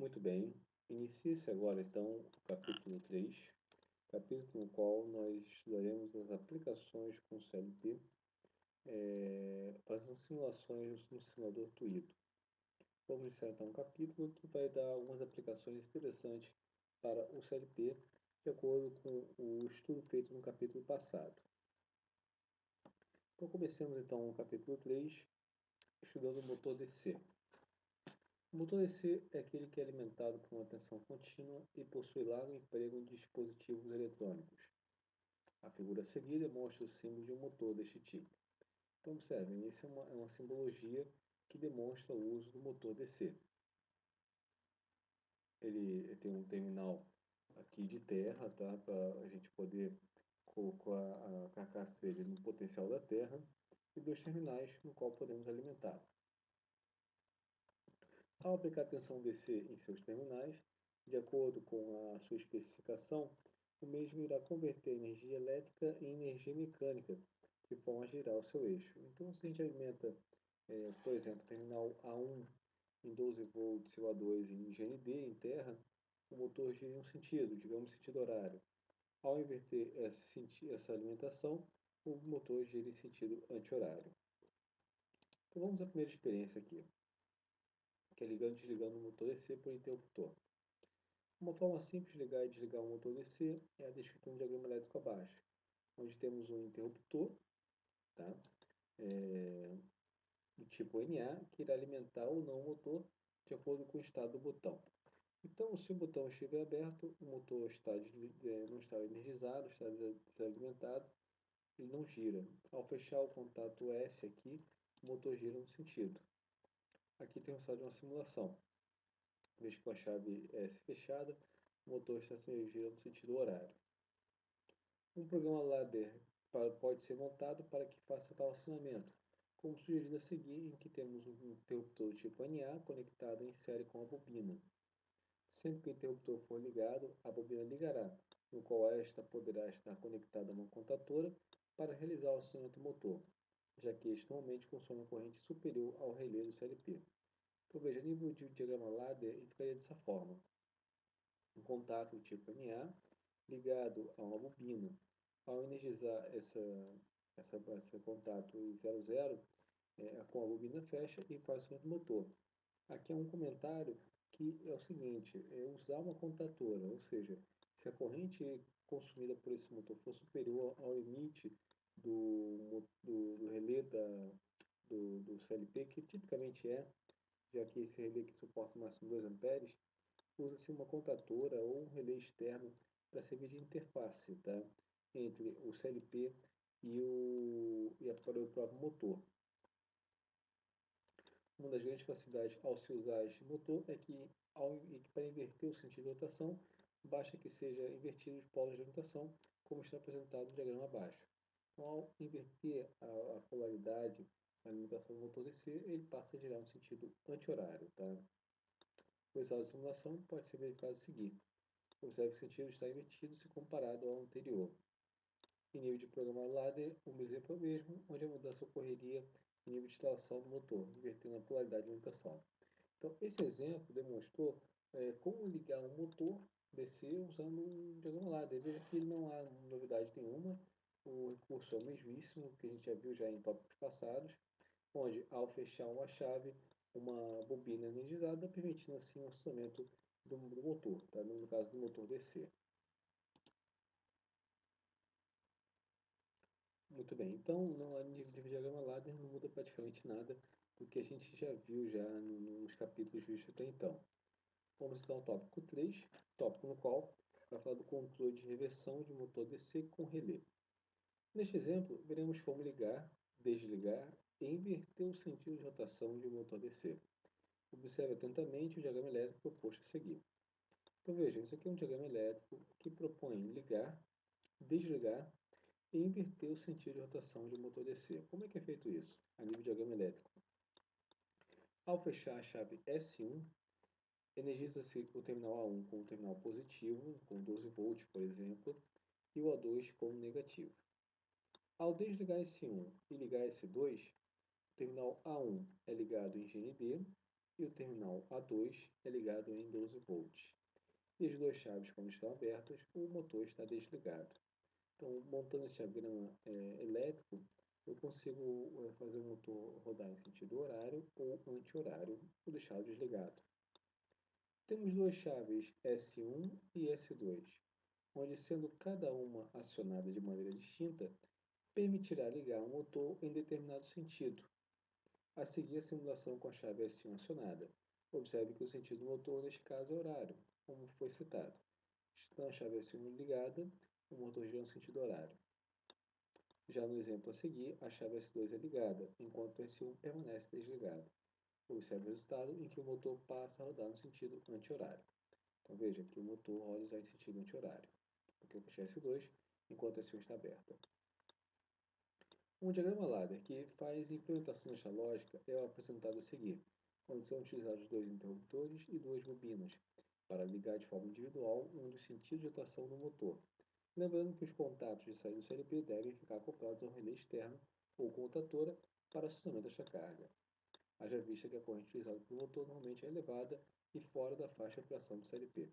Muito bem, inicie-se agora então o capítulo 3, capítulo no qual nós estudaremos as aplicações com CLP, fazendo simulações no simulador Twido. Vamos iniciar então um capítulo que vai dar algumas aplicações interessantes para o CLP, de acordo com o estudo feito no capítulo passado. Então comecemos então o capítulo 3, estudando o motor DC. O motor DC é aquele que é alimentado por uma tensão contínua e possui largo emprego em dispositivos eletrônicos. A figura a seguir demonstra o símbolo de um motor deste tipo. Então, observem, isso é uma simbologia que demonstra o uso do motor DC. Ele tem um terminal aqui de terra, tá? Para a gente poder colocar a carcaça dele no potencial da terra, e dois terminais no qual podemos alimentar. Ao aplicar tensão DC em seus terminais, de acordo com a sua especificação, o mesmo irá converter a energia elétrica em energia mecânica, de forma a girar o seu eixo. Então, se a gente alimenta, por exemplo, terminal A1 em 12 volts e o A2 em GND, em terra, o motor gira em um sentido, digamos sentido horário. Ao inverter essa alimentação, o motor gira em sentido anti-horário. Então, vamos à primeira experiência aqui, que é ligando e desligando o motor DC por interruptor. Uma forma simples de ligar e desligar o motor DC é a descrita no diagrama elétrico abaixo, onde temos um interruptor, tá? Do tipo NA, que irá alimentar ou não o motor de acordo com o estado do botão. Então, se o botão estiver aberto, o motor não está energizado, está desalimentado, ele não gira. Ao fechar o contato S aqui, o motor gira no sentido. Aqui tem o resultado de uma simulação. Veja que com a chave S fechada, o motor está girando no sentido horário. Um programa ladder pode ser montado para que faça tal acionamento, como sugerido a seguir, em que temos um interruptor tipo NA conectado em série com a bobina. Sempre que o interruptor for ligado, a bobina ligará, no qual esta poderá estar conectada a uma contatora para realizar o acionamento motor, já que este normalmente consome uma corrente superior ao relé do CLP. Então veja, a nível de diagrama ladder, ele ficaria dessa forma. Um contato do tipo NA ligado a uma bobina. Ao energizar esse contato em 00, com a bobina fecha e faz o acionamento motor. Aqui é um comentário que é o seguinte, é usar uma contatora, ou seja, se a corrente consumida por esse motor for superior ao limite do relé do CLP, que tipicamente já que esse relé que suporta no máximo 2 amperes, usa-se uma contatora ou um relé externo para servir de interface, tá? Entre o CLP para o próprio motor. Uma das grandes facilidades ao se usar este motor é que, para inverter o sentido de rotação, basta que seja invertido os polos de rotação, como está apresentado no diagrama abaixo. Então, ao inverter a polaridade na alimentação do motor DC, ele passa a girar no sentido anti-horário. Tá? O resultado da simulação pode ser verificado a seguir. Observe que o sentido está invertido se comparado ao anterior. Em nível de programa ladder, o exemplo é o mesmo, onde a mudança ocorreria em nível de instalação do motor, invertendo a polaridade de alimentação. Então, esse exemplo demonstrou como ligar um motor DC usando um diagrama ladder. Veja que não há novidade nenhuma, o recurso é o mesmíssimo que a gente já viu já em tópicos passados, onde ao fechar uma chave, uma bobina energizada, permitindo assim o funcionamento do motor, tá? No caso do motor DC. Muito bem, então no nível de diagrama ladder não muda praticamente nada do que a gente já viu já nos capítulos vistos até então. Vamos então ao tópico 3, tópico no qual vai falar do controle de reversão de motor DC com relé. Neste exemplo, veremos como ligar, desligar e inverter o sentido de rotação de um motor DC. Observe atentamente o diagrama elétrico proposto a seguir. Então vejam, isso aqui é um diagrama elétrico que propõe ligar, desligar e inverter o sentido de rotação de um motor DC. Como é que é feito isso? A nível de diagrama elétrico. Ao fechar a chave S1, energiza-se o terminal A1 com o terminal positivo, com 12 volts, por exemplo, e o A2 com negativo. Ao desligar S1 e ligar S2, o terminal A1 é ligado em GND e o terminal A2 é ligado em 12 volts. E as duas chaves, quando estão abertas, o motor está desligado. Então, montando esse diagrama elétrico, eu consigo fazer o motor rodar em sentido horário ou anti-horário, ou deixá-lo desligado. Temos duas chaves S1 e S2, onde, sendo cada uma acionada de maneira distinta, permitirá ligar o motor em determinado sentido. A seguir, a simulação com a chave S1 acionada. Observe que o sentido do motor, neste caso, é horário, como foi citado. Estando a chave S1 ligada, o motor gira no sentido horário. Já no exemplo a seguir, a chave S2 é ligada, enquanto o S1 permanece desligado. Observe o resultado em que o motor passa a rodar no sentido anti-horário. Então veja que o motor roda já em sentido anti-horário, porque eu fechei S2 enquanto a S1 está aberta. Um diagrama ladder que faz implementação desta lógica é o apresentado a seguir, onde são utilizados dois interruptores e duas bobinas, para ligar de forma individual um dos sentidos de atuação do motor. Lembrando que os contatos de saída do CLP devem ficar acoplados ao relé externo ou contatora para acionamento desta carga. Haja vista que a corrente utilizada pelo motor normalmente é elevada e fora da faixa de operação do CLP.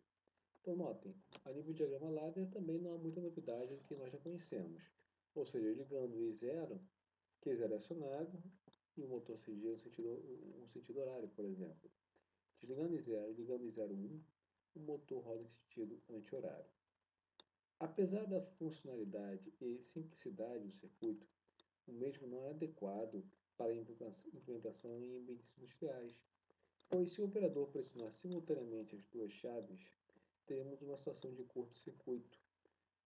Então notem, a nível de diagrama ladder também não há muita novidade do que nós já conhecemos. Ou seja, ligando o I0, Q0 é acionado e o motor se gira no sentido horário, por exemplo. Desligando I0 e ligando I01, o motor roda em sentido anti-horário. Apesar da funcionalidade e simplicidade do circuito, o mesmo não é adequado para a implementação em ambientes industriais, pois se o operador pressionar simultaneamente as duas chaves, teremos uma situação de curto-circuito.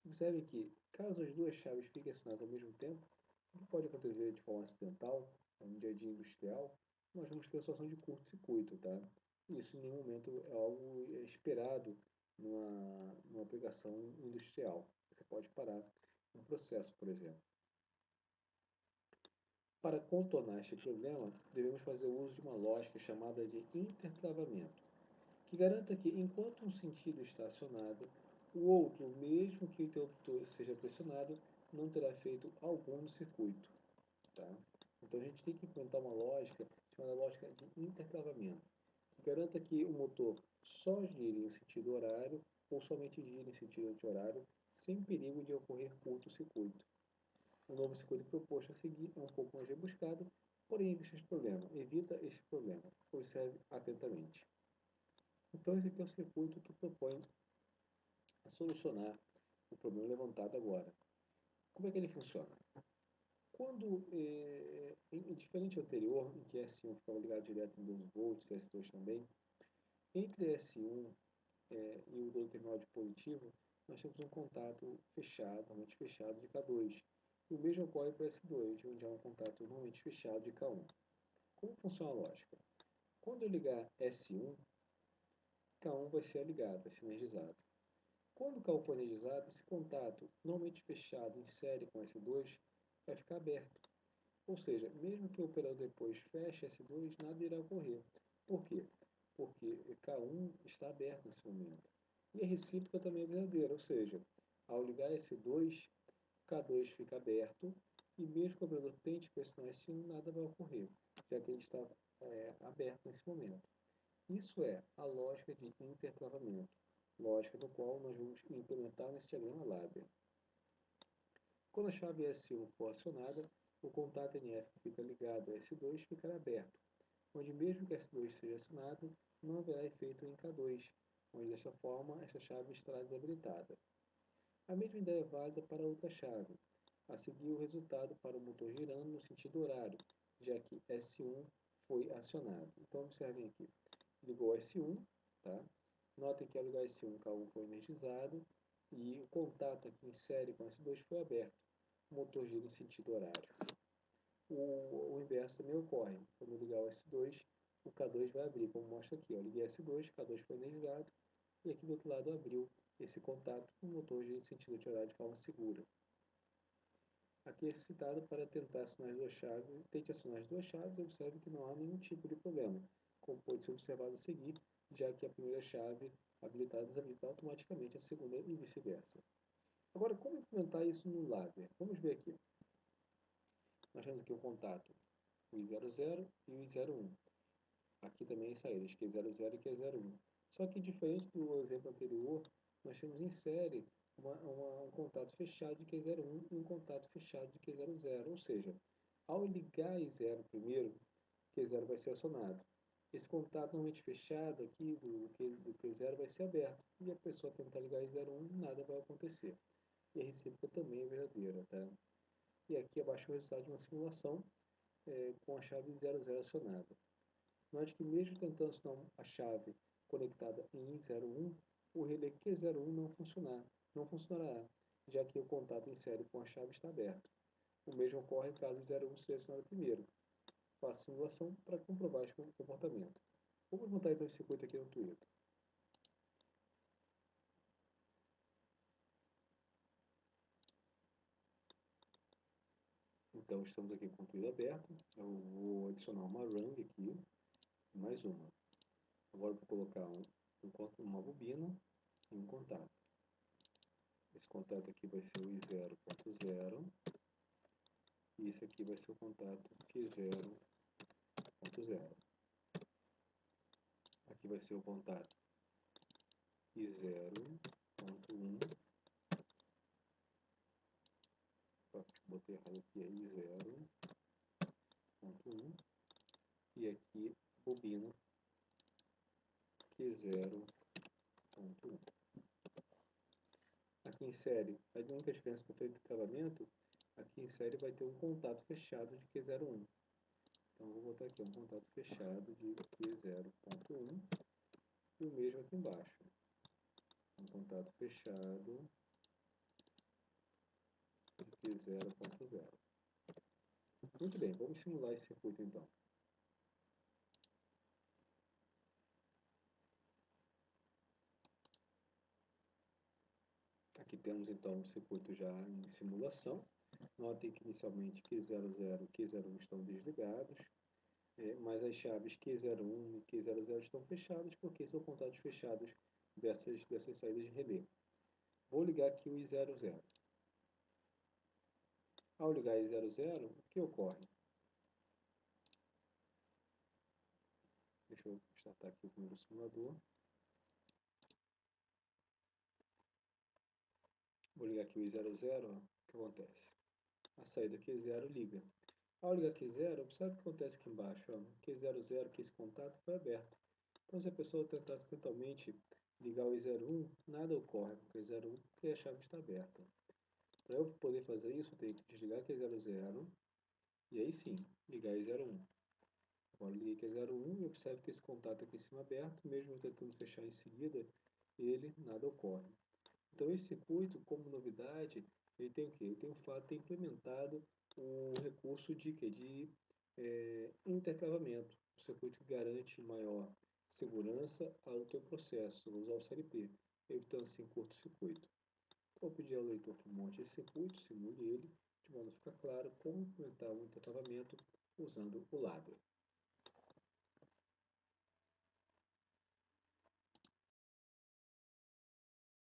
Observe que, caso as duas chaves fiquem acionadas ao mesmo tempo, o que pode acontecer de forma acidental, no dia a dia industrial, nós vamos ter a situação de curto-circuito, tá? Isso em nenhum momento é algo esperado numa aplicação industrial. Você pode parar um processo, por exemplo. Para contornar este problema, devemos fazer uso de uma lógica chamada de intertravamento, que garanta que, enquanto um sentido está acionado, o outro, mesmo que o interruptor seja pressionado, não terá efeito algum no circuito. Tá? Então a gente tem que implementar uma lógica chamada lógica de intertravamento, que garanta que o motor só gire em sentido horário ou somente gire em sentido anti-horário, sem perigo de ocorrer curto-circuito. O novo circuito proposto a seguir é um pouco mais rebuscado, porém evita este problema. Observe atentamente. Então esse aqui é o circuito que propõe a solucionar o problema levantado agora. Como é que ele funciona? Quando, diferente ao anterior, em que S1 ficava ligado direto em 12 volts e S2 também, entre S1 e o do terminal de positivo, nós temos um contato fechado, normalmente fechado, de K2. E o mesmo ocorre para S2, onde há um contato normalmente fechado de K1. Como funciona a lógica? Quando eu ligar S1, K1 vai ser ligado, vai ser energizado. Quando o K1 for energizado, esse contato, normalmente fechado em série com S2, vai ficar aberto. Ou seja, mesmo que o operador depois feche S2, nada irá ocorrer. Por quê? Porque K1 está aberto nesse momento. E a recíproca também é verdadeira, ou seja, ao ligar S2, K2 fica aberto e mesmo que o operador tente pressionar S1, nada vai ocorrer, já que ele está aberto nesse momento. Isso é a lógica de intertravamento, lógica do qual nós vamos implementar nesse diagrama ladder. Quando a chave S1 for acionada, o contato NF que fica ligado a S2 ficará aberto, onde mesmo que S2 seja acionado, não haverá efeito em K2, onde desta forma esta chave estará desabilitada. A mesma ideia é válida para a outra chave, a seguir o resultado para o motor girando no sentido horário, já que S1 foi acionado. Então observem aqui, ligou S1, tá? Notem que ao ligar S1, K1 foi energizado e o contato aqui em série com S2 foi aberto. O motor gira em sentido horário. O inverso também ocorre. Quando eu ligar o S2, o K2 vai abrir, como mostra aqui. Eu liguei S2, K2 foi energizado e aqui do outro lado abriu esse contato, o motor gira em sentido anti-horário de forma segura. Aqui é citado para tentar acionar as duas chaves. Tente acionar as duas chaves e observe que não há nenhum tipo de problema, como pode ser observado a seguir, já que a primeira chave habilitada desabilita automaticamente a segunda e vice-versa. Agora, como implementar isso no ladder? Vamos ver aqui. Nós temos aqui o contato, o I00 e o I01. Aqui também as saídas, Q00 e Q01. Só que diferente do exemplo anterior, nós temos em série um contato fechado de Q01 e um contato fechado de Q00. Ou seja, ao ligar I0 primeiro, Q0 vai ser acionado. Esse contato normalmente fechado aqui do Q0 vai ser aberto. E a pessoa tentar ligar I01, nada vai acontecer. E a recíproca também é verdadeira, tá? E aqui abaixo o resultado de uma simulação com a chave 00 acionada. Note que mesmo tentando acionar a chave conectada em I01, o relé Q01 não funcionará, já que o contato em série com a chave está aberto. O mesmo ocorre caso o 01 seja acionado primeiro. Faça a simulação para comprovar esse comportamento. Vamos montar então esse circuito aqui no Twitter. Então estamos aqui com o Twitter aberto. Eu vou adicionar uma rung aqui, mais uma. Agora eu vou colocar uma bobina e um contato. Esse contato aqui vai ser o I0.0 e esse aqui vai ser o contato Q0.0. Aqui vai ser o contato I0.1. Botei errado aqui, é I0.1 e aqui bobina Q0.1. Aqui em série, a única diferença para o efeito de travamento, aqui em série vai ter um contato fechado de Q01. Então vou botar aqui um contato fechado de Q0.1 e o mesmo aqui embaixo. Um contato fechado de Q0.0. Muito bem, vamos simular esse circuito então. Aqui temos então o circuito já em simulação. Notem que inicialmente Q00 e Q01 estão desligados, mas as chaves Q01 e Q00 estão fechadas porque são contatos fechados dessas saídas de relé. Vou ligar aqui o I00. Ao ligar I00, o que ocorre? Deixa eu startar aqui o primeiro simulador. Vou ligar aqui o I00, o que acontece? A saída Q0 liga. Ao ligar Q0, observe o que acontece aqui embaixo. Ó. Q00, que esse contato foi aberto. Então, se a pessoa tentar acidentalmente ligar o I01, nada ocorre com o Q01 porque a chave está aberta. Para eu poder fazer isso, eu tenho que desligar Q00 e aí sim, ligar I01. Agora liguei Q01 e observe que esse contato aqui em cima aberto, mesmo tentando fechar em seguida, nada ocorre. Então esse circuito, como novidade, ele tem o quê? Ele tem o fato de ter implementado o recurso de intertravamento, o circuito que garante maior segurança ao teu processo, usar o CLP, evitando assim curto-circuito. Então, vou pedir ao leitor que monte esse circuito, simule ele, de modo a ficar claro como implementar o intertravamento usando o Labra.